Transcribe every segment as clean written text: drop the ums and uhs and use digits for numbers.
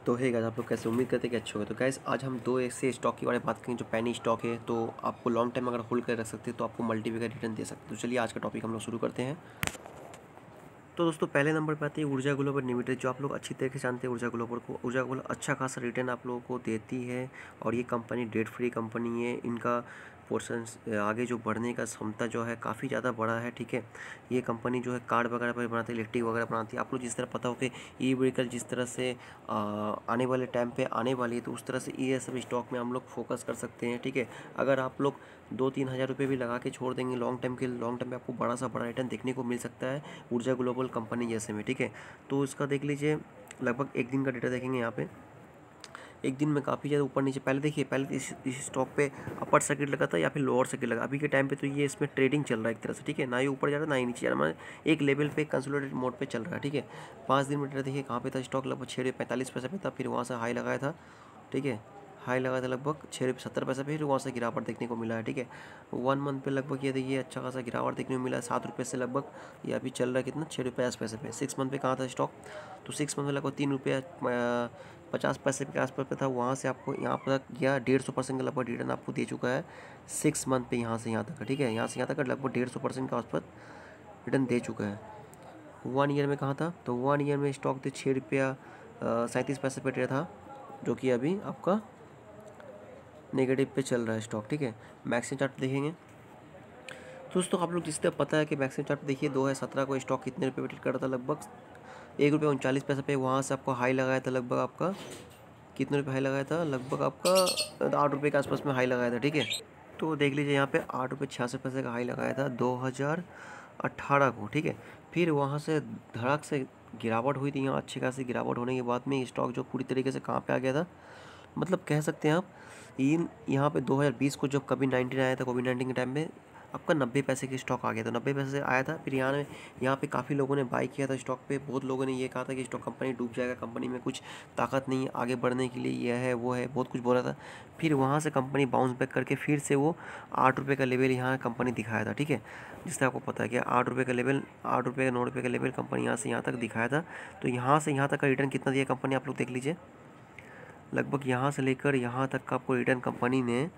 तो है गाइस, आप लोग कैसे उम्मीद करते हैं कि अच्छे होंगे। तो गाइस आज हम दो ऐसे स्टॉक के बारे में बात करेंगे जो पेनी स्टॉक है, तो आपको लॉन्ग टाइम अगर होल्ड कर रख सकते हैं तो आपको मल्टीपल रिटर्न दे सकते हैं। तो चलिए आज का टॉपिक हम लोग शुरू करते हैं। तो दोस्तों पहले नंबर पर आती है ऊर्जा ग्लोबल लिमिटेड, जो आप लोग अच्छी तरीके से जानते हैं ऊर्जा ग्लोबल को। ऊर्जा ग्लोबल अच्छा खासा रिटर्न आप लोगों को देती है और ये कंपनी डेट फ्री कंपनी है। इनका पोर्शन आगे जो बढ़ने का क्षमता जो है काफ़ी ज़्यादा बड़ा है, ठीक है। ये कंपनी जो है कार्ड वगैरह पर बनाती है, इलेक्ट्रिक वगैरह बनाती है। आप लोग जिस तरह पता हो कि ई व्हीकल जिस तरह से आने वाले टाइम पे आने वाली है, तो उस तरह से ये सब स्टॉक में हम लोग फोकस कर सकते हैं, ठीक है। अगर आप लोग 2-3 हज़ार रुपये भी लगा के छोड़ देंगे लॉन्ग टाइम के, लॉन्ग टाइम पे आपको बड़ा सा बड़ा रिटर्न देखने को मिल सकता है ऊर्जा ग्लोबल कंपनी जैसे में, ठीक है। तो इसका देख लीजिए, लगभग एक दिन का डेटा देखेंगे यहाँ पे। एक दिन में काफ़ी ज़्यादा ऊपर नीचे, पहले देखिए, पहले इस स्टॉक पे अपर सर्किट लगा था या फिर लोअर सर्किट लगा। अभी के टाइम पे तो ये इसमें ट्रेडिंग चल रहा है एक तरह से, ठीक है। ना ही ऊपर जा रहा है ना ही नीचे जा रहा है, मतलब एक लेवल पे कंसोलिडेटेड मोड पे चल रहा है, ठीक है। 5 दिन में डेटा देखिए कहाँ पे था स्टॉक, लगभग 6.45 पे था, फिर वहाँ से हाई लगाया था, ठीक है। हाई लगा था लगभग 6.70 फिर वहाँ से गिरावट देखने को मिला है, ठीक है। 1 मंथ पे लगभग ये देखिए अच्छा खासा गिरावट देखने को मिला है, 7 रुपये से लगभग ये अभी चल रहा है कितना, 6.50 पे। 6 मंथ पे कहाँ था स्टॉक, तो 6 मंथ में लगभग 3 रुपये 50 पैसे के आसपास पे था। वहाँ से आपको यहाँ पर गया 150% का लगभग रिटर्न आपको दे चुका है 6 मंथ पे, यहाँ से यहाँ तक, ठीक है। यहाँ से यहाँ तक लगभग 150% के आसपास रिटर्न दे चुका है। 1 ईयर में कहाँ था, तो 1 ईयर में स्टॉक थे 6 रुपया 37 पैसे पे ट्रेड था, जो कि अभी आपका नेगेटिव पे चल रहा है स्टॉक, ठीक है। मैक्सिमम चार्ट देखेंगे दोस्तों, आप लोग जिस तरह पता है कि मैक्सिमम चार्ट देखिए 2017 को स्टॉक कितने रुपये पे ट्रेड कर रहा था, लगभग 1 रुपये 39 पैसे पे। वहाँ से आपको हाई लगाया था लगभग आपका कितने रुपये हाई लगाया था, लगभग आपका 8 रुपये के आसपास में हाई लगाया था, ठीक है। तो देख लीजिए यहाँ पे 8 रुपये 66 पैसे का हाई लगाया था 2018 को, ठीक है। फिर वहाँ से धड़ाक से गिरावट हुई थी, यहाँ अच्छी खासी गिरावट होने के बाद में स्टॉक जो पूरी तरीके से कहाँ पे आ गया था, मतलब कह सकते हैं आप इन यहाँ पे 2020 को जब कोविड-19 आया था, कोविड-19 के टाइम में आपका 90 पैसे की स्टॉक आ गया था, 90 पैसे से आया था। फिर यहाँ पे काफ़ी लोगों ने बाई किया था स्टॉक पे। बहुत लोगों ने ये कहा था कि स्टॉक कंपनी डूब जाएगा, कंपनी में कुछ ताकत नहीं है आगे बढ़ने के लिए, यह है वो है, बहुत कुछ बोला था। फिर वहाँ से कंपनी बाउंस बैक करके फिर से वो 8 रुपये का लेवल यहाँ कंपनी दिखाया था, ठीक है। जिससे आपको पता है कि 8 रुपये का लेवल, 8 रुपये का 9 रुपये का लेवल कंपनी यहाँ से यहाँ तक दिखाया था। तो यहाँ से यहाँ तक का रिटर्न कितना दिया कंपनी, आप लोग देख लीजिए। लगभग यहाँ से लेकर यहाँ तक का आपको रिटर्न कंपनी ने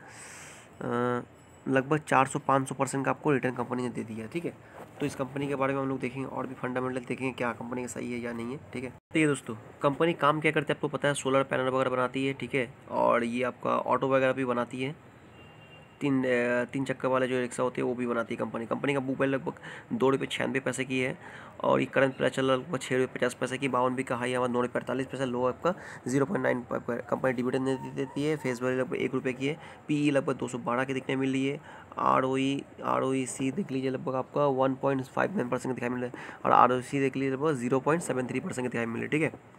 लगभग 400-500% का आपको रिटर्न कंपनी ने दे दिया, ठीक है। तो इस कंपनी के बारे में हम लोग देखेंगे और भी फंडामेंटल देखेंगे क्या कंपनी का सही है या नहीं है, ठीक है। तो ये दोस्तों कंपनी काम क्या करती है आपको पता है, सोलर पैनल वगैरह बनाती है, ठीक है। और ये आपका ऑटो वगैरह भी बनाती है, तीन चक्कर वाले जो रिक्शा होते हैं वो भी बनाती है कंपनी। कंपनी का बुक वैल्यू लगभग 2 रुपये 96 पैसे की है और ये करंट प्राइस चल रहा है लगभग 6 रुपये 50 पैसे की। 52 का हाई है, 9 रुपये 48 पैसे लो आपका 0.9 कंपनी डिविडेंड देती है। फेस वैल्यू लगभग 1 रुपये की है। पीई लगभग 212 की दिखने मिल रही है। ROE देख लीजिए लगभग आपका 1.59% दिखाई मिल रहा है और ROC देख लीजिए लगभग 0.73% दिखाई मिल रही है, ठीक है।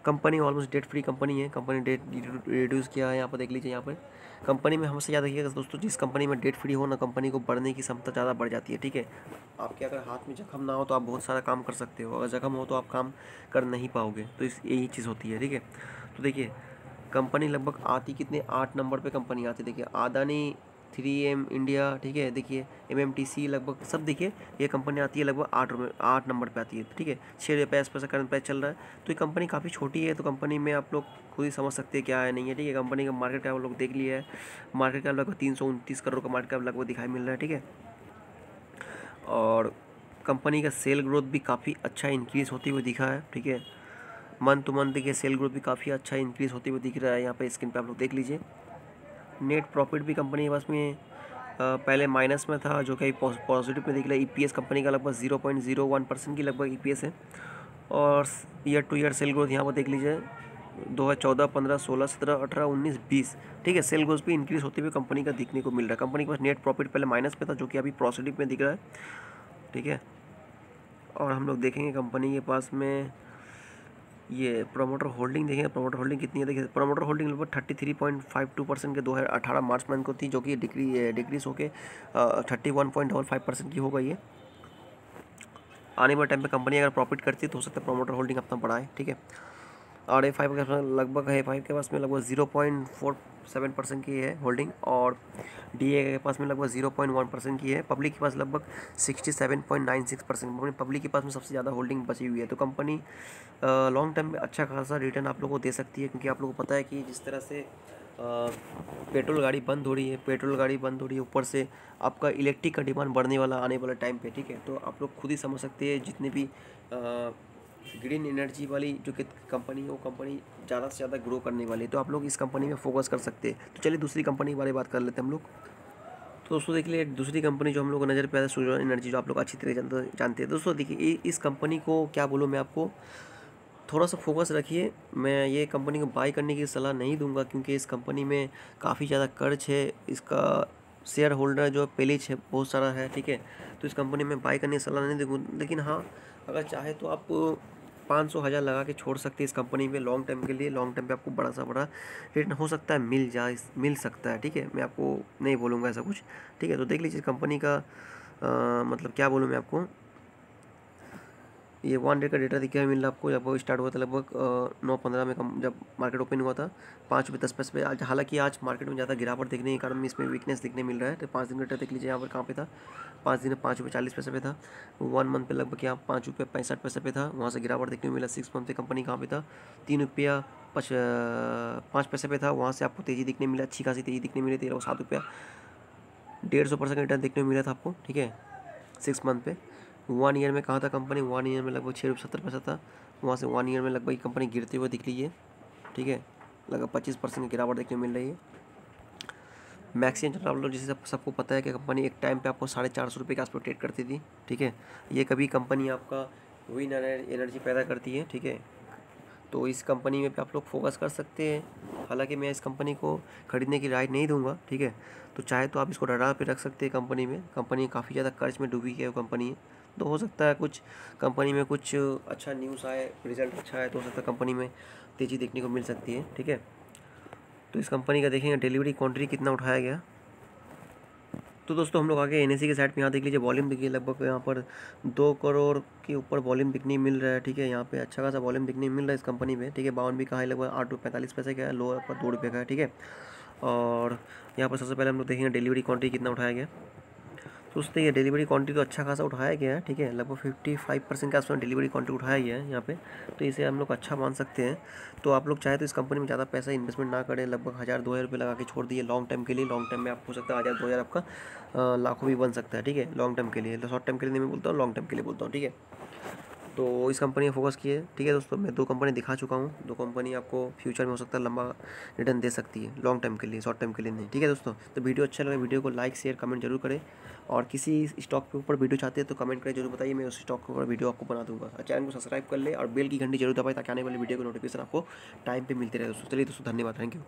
Company almost debt free company है, कंपनी डेट रिड्यूस किया है, यहाँ पर देख लीजिए। यहाँ पर कंपनी में हमेशा याद रखिएगा दोस्तों, जिस कंपनी में डेट फ्री हो ना, कंपनी को बढ़ने की क्षमता ज़्यादा बढ़ जाती है, ठीक है। आपके अगर हाथ में जख्म ना हो तो आप बहुत सारा काम कर सकते हो, अगर जख्म हो तो आप काम कर नहीं पाओगे, तो यही चीज़ होती है, ठीक है। तो देखिए कंपनी लगभग आती कितने 8 नंबर पे कंपनी आती है, देखिए अदानी, 3M इंडिया, ठीक है। देखिए MMTC लगभग सब, देखिए ये कंपनी आती है लगभग 8 नंबर पे आती है, ठीक है। 6 रुपये 50 पैसे करंट प्राइस चल रहा है। तो ये कंपनी काफ़ी छोटी है, तो कंपनी में आप लोग खुद ही समझ सकते हैं क्या है नहीं है, ठीक है। कंपनी का मार्केट कैप लोग देख लिया है, मार्केट कैप लगभग 329 करोड़ का मार्केट कैप लगभग दिखाई मिल रहा है, ठीक है। और कंपनी का सेल ग्रोथ भी काफ़ी अच्छा इंक्रीज़ होती हुई दिखा है, ठीक है। मंथ टू मंथ देखिए सेल ग्रोथ भी काफ़ी अच्छा इंक्रीज़ होती हुई दिख रहा है, यहाँ पे स्क्रीन पे आप लोग देख लीजिए। नेट प्रॉफिट भी कंपनी के पास में पहले माइनस में था, जो कि पॉजिटिव में दिख रहा है। EPS कंपनी का लगभग 0.01% की लगभग EPS है। और year two year cell growth यहाँ पर देख लीजिए 2014, 15, 16, 17, 18, 19, 20, ठीक है। सेल ग्रोथ भी इंक्रीज होते हुए कंपनी का दिखने को मिल रहा है। कंपनी के पास नेट प्रॉफिट पहले माइनस में था, जो कि अभी पॉजिटिव में दिख रहा है, ठीक है। और हम लोग देखेंगे कंपनी के पास में ये प्रोमोटर होल्डिंग देखेंगे, प्रोमोटर होल्डिंग कितनी है। देखिए प्रोमोटर होल्डिंग लगभग 33.52% के 2018 मार्च मंथ को थी, जो कि डिक्रीज होकर 31.55% की हो गई है। आने वाले टाइम पे कंपनी अगर प्रॉफिट करती है तो हो सकता है प्रोमोटर होल्डिंग अपना बढ़ाए, ठीक है। और A5 के लगभग A5 के पास में लगभग 0.7% की है होल्डिंग, और DA के पास में लगभग 0.1% की है। पब्लिक के पास लगभग 67.96%, पब्लिक के पास में सबसे ज़्यादा होल्डिंग बची हुई है। तो कंपनी लॉन्ग टर्म में अच्छा खासा रिटर्न आप लोगों को दे सकती है, क्योंकि आप लोगों को पता है कि जिस तरह से पेट्रोल गाड़ी बंद हो रही है, ऊपर से आपका इलेक्ट्रिक का डिमांड बढ़ने वाला आने वाला टाइम पे, ठीक है। तो आप लोग खुद ही समझ सकते हैं, जितने भी ग्रीन एनर्जी वाली जो कि कंपनी है, वो कंपनी ज़्यादा से ज़्यादा ग्रो करने वाली है। तो आप लोग इस कंपनी में फोकस कर सकते हैं। तो चलिए दूसरी कंपनी के बारे में बात कर लेते हैं हम लोग। तो दोस्तों देख लिए दूसरी कंपनी जो हम लोग को नज़र पे आता है, सूर्य एनर्जी, जो आप लोग अच्छी तरह जानते हैं। दोस्तों देखिए, इस कंपनी को क्या बोलूँ मैं आपको, थोड़ा सा फोकस रखिए। मैं ये कंपनी को बाई करने की सलाह नहीं दूंगा, क्योंकि इस कंपनी में काफ़ी ज़्यादा कर्ज है, इसका शेयर होल्डर जो पेलेज है बहुत सारा है, ठीक है। तो इस कंपनी में बाई करने की सलाह नहीं दूंगा, लेकिन हाँ, अगर चाहे तो आप 500,000 लगा के छोड़ सकते हैं इस कंपनी में लॉन्ग टर्म के लिए। लॉन्ग टर्म पे आपको बड़ा रिटर्न हो सकता है, मिल सकता है, ठीक है। मैं आपको नहीं बोलूँगा ऐसा कुछ, ठीक है। तो देख लीजिए कंपनी का मतलब क्या बोलूँ मैं आपको, ये 1 डे का डेटा दिखा मिल रहा है आपको। जब वो स्टार्ट हुआ था लगभग 9:15 में, जब मार्केट ओपन हुआ था 5 रुपये 10 पैसे पे। आज हालांकि आज मार्केट में ज़्यादा गिरावट देखने के कारण इसमें वीकनेस दिखने मिल रहा है। तो 5 दिन का डेटा देख लीजिए यहाँ पर कहाँ पे था, 5 दिन में 5 रुपये 40 पैसे पे था। 1 मंथ पे लगभग यहाँ 5 रुपये 65 पैसे पे था, वहाँ से गिरावट देखने को मिला। 6 मंथ पे कंपनी कहाँ पे था, 3 रुपया 5 पैसे पे था, वहाँ से आपको तेज़ी दिखने मिला, अच्छी खासी तेज़ी दिखने मिली। 7 रुपया 150% का रिटर्न देखने को मिला था आपको, ठीक है, 6 मंथ पे। 1 ईयर में कहाँ था कंपनी, 1 ईयर में लगभग 6 रुपये 70 पैसा था, वहाँ से 1 ईयर में लगभग कंपनी गिरते हुए दिख रही है, ठीक है। लगभग 25% की गिरावट देखने को मिल रही है। मैक्सिमम ट्रैवलर, जिसे सबको पता है कि कंपनी एक टाइम पे आपको 450 रुपये के आसपास ट्रेड करती थी, ठीक है। ये कभी कंपनी आपका विन एनर्जी पैदा करती है, ठीक है। तो इस कंपनी में भी आप लोग फोकस कर सकते हैं। हालांकि मैं इस कंपनी को ख़रीदने की राय नहीं दूंगा, ठीक है। तो चाहे तो आप इसको रडार पे रख सकते हैं। कंपनी काफ़ी ज़्यादा कर्ज में डूबी है वो कंपनी है। तो हो सकता है कुछ कंपनी में कुछ अच्छा न्यूज़ आए, रिजल्ट अच्छा है, तो हो सकता है कंपनी में तेज़ी देखने को मिल सकती है, ठीक है। तो इस कंपनी का देखेंगे डिलीवरी क्वांटिटी कितना उठाया गया। तो दोस्तों हम लोग आगे NSE के साइड पे यहाँ देख लीजिए, वॉल्यूम देखिए, लगभग यहाँ पर 2 करोड़ के ऊपर वॉल्यूम दिखने मिल रहा है, ठीक है। यहाँ पे अच्छा खासा वॉल्यूम दिखने मिल रहा है इस कंपनी में, ठीक है। 52 का है, लगभग 8 रुपये 45 पैसे का है, लोअर पर 2 रुपये का है, ठीक है। और यहाँ पर सबसे पहले हम लोग देखेंगे डिलीवरी क्वांटिटी कितना उठाया गया। तो उससे ये डिलीवरी क्वांटिटी तो अच्छा खासा उठाया गया है, ठीक है। लगभग 55% के आसपास डिलीवरी क्वांटिटी उठाया गया है यहाँ पे। तो इसे हम लोग अच्छा मान सकते हैं। तो आप लोग चाहे तो इस कंपनी में ज़्यादा पैसा इन्वेस्टमेंट ना करें, लगभग 1,000-2,000 रुपये लगा के छोड़ दिए लॉन्ग टर्म के लिए। लॉन्ग टर्म में आप हो सकता है 1,000-2,000 आपका लाखों भी बन सकता है, ठीक है, लॉन्ग टर्म के लिए। शॉर्ट टर्म के लिए नहीं मैं बोलता हूँ, लॉन्ग टर्म के लिए बोलता हूँ, ठीक है। तो इस कंपनी में फोकस किए, ठीक है दोस्तों। मैं 2 कंपनी दिखा चुका हूँ, 2 कंपनी आपको फ्यूचर में हो सकता है लंबा रिटर्न दे सकती है, लॉन्ग टर्म के लिए, शॉर्ट टर्म के लिए नहीं, ठीक है दोस्तों। तो वीडियो अच्छा लगे, वीडियो को लाइक शेयर कमेंट जरूर करें, और किसी स्टॉक के ऊपर वीडियो चाहते हैं तो कमेंट करें, जरूर बताइए, मैं उस स्टॉक के ऊपर वीडियो आपको बना दूंगा। चैनल को सब्सक्राइब कर ले और बेल की घंटी जरूर दबाए, ताकि आने वाली वीडियो की नोटिफिकेशन आपको टाइम पर मिलती रहे दोस्तों। चलिए दोस्तों, धन्यवाद, थैंक यू।